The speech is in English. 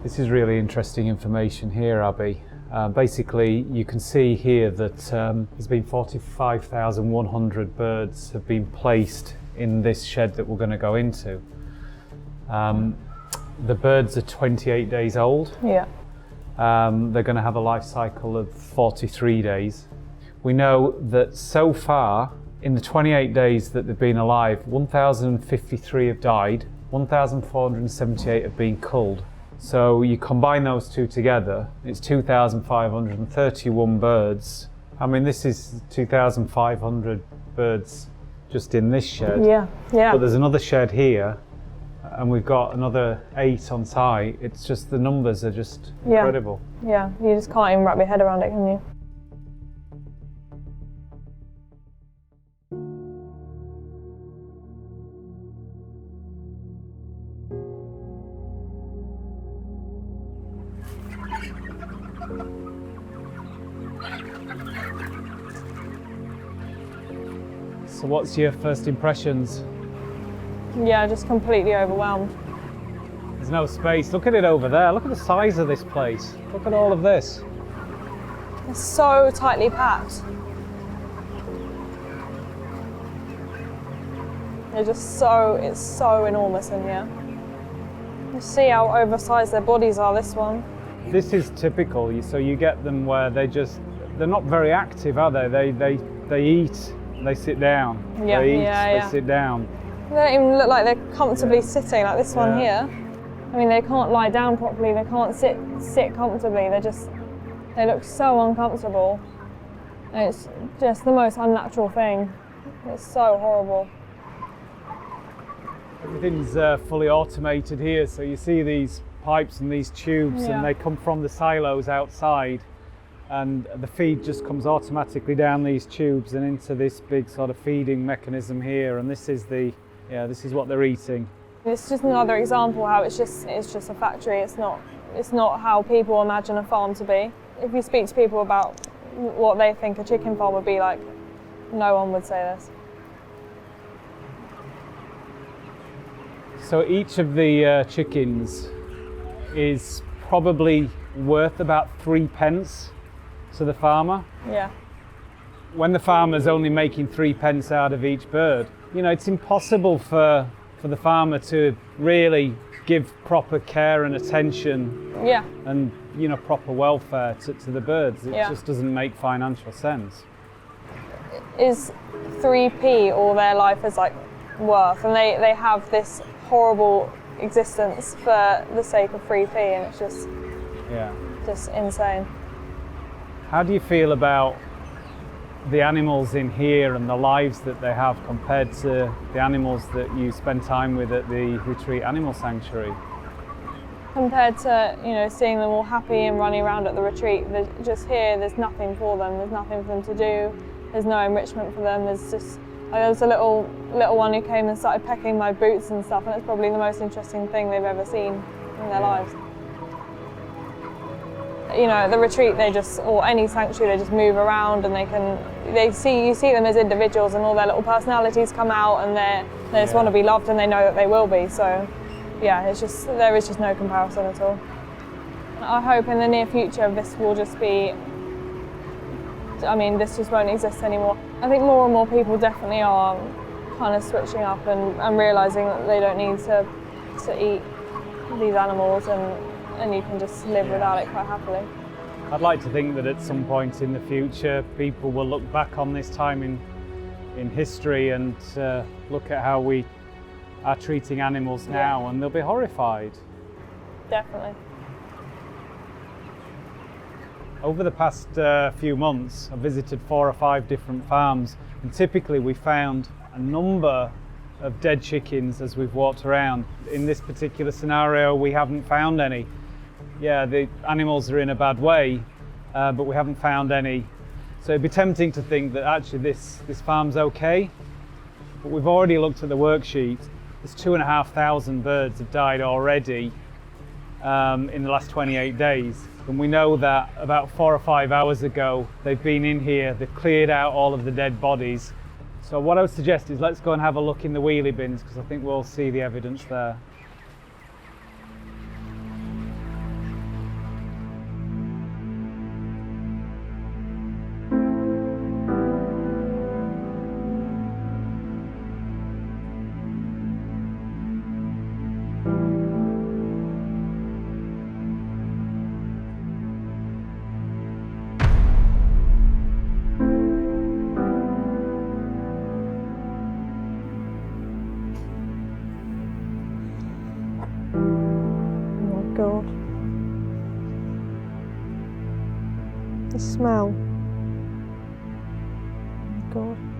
This is really interesting information here, Abbie. Basically, you can see here that there's been 45,100 birds have been placed in this shed that we're going to go into. The birds are 28 days old. Yeah. They're going to have a life cycle of 43 days. We know that so far, in the 28 days that they've been alive, 1,053 have died, 1,478 have been culled. So you combine those two together, it's 2,531 birds. I mean, this is 2,500 birds just in this shed. Yeah, yeah. But there's another shed here, and we've got another 8 on site. It's just, the numbers are just incredible. Yeah, you just can't even wrap your head around it, can you? So what's your first impressions? Yeah, just completely overwhelmed. There's no space. Look at it over there. Look at the size of this place. Look at all of this. It's so tightly packed. It's so enormous in here. You see how oversized their bodies are, this one. This is typical. So you get them where they're not very active, are they? They eat, they sit down. Yeah, they eat, yeah. they sit down. They don't even look like they're comfortably sitting, like this one here. I mean, they can't lie down properly, they can't sit comfortably, they look so uncomfortable. And it's just the most unnatural thing. It's so horrible. Everything's fully automated here, so you see these pipes and these tubes, and they come from the silos outside, and the feed just comes automatically down these tubes and into this big sort of feeding mechanism here, and this is what they're eating. It's just another example how it's just a factory. It's not how people imagine a farm to be. If you speak to people about what they think a chicken farm would be like, no one would say this. So each of the chickens is probably worth about 3 pence to the farmer. Yeah. When the farmer's only making 3 pence out of each bird, it's impossible for the farmer to really give proper care and attention and proper welfare to the birds. It just doesn't make financial sense. Is 3p all their life is worth, and they have this horrible existence for the sake of 3p, and it's just insane. How do you feel about the animals in here and the lives that they have compared to the animals that you spend time with at the retreat animal sanctuary? Compared to seeing them all happy and running around at the retreat, just here there's nothing for them. There's nothing for them to do. There's no enrichment for them. There was a little one who came and started pecking my boots and stuff, and it's probably the most interesting thing they've ever seen in their lives. At the retreat, or any sanctuary, they just move around, and you see them as individuals, and all their little personalities come out, and they just want to be loved, and they know that they will be. So, there is just no comparison at all. I hope in the near future this will just be. This just won't exist anymore. I think more and more people definitely are kind of switching up and realising that they don't need to eat these animals, and you can just live without it quite happily. I'd like to think that at some point in the future people will look back on this time in history and look at how we are treating animals now, and they'll be horrified. Definitely. Over the past few months, I've visited 4 or 5 different farms, and typically we found a number of dead chickens as we've walked around. In this particular scenario, we haven't found any. Yeah, the animals are in a bad way, but we haven't found any. So it'd be tempting to think that actually this farm's okay, but we've already looked at the worksheet. There's 2,500 birds have died already in the last 28 days. And we know that about 4 or 5 hours ago, they've been in here, they've cleared out all of the dead bodies. So what I would suggest is let's go and have a look in the wheelie bins, because I think we'll see the evidence there. smell. God.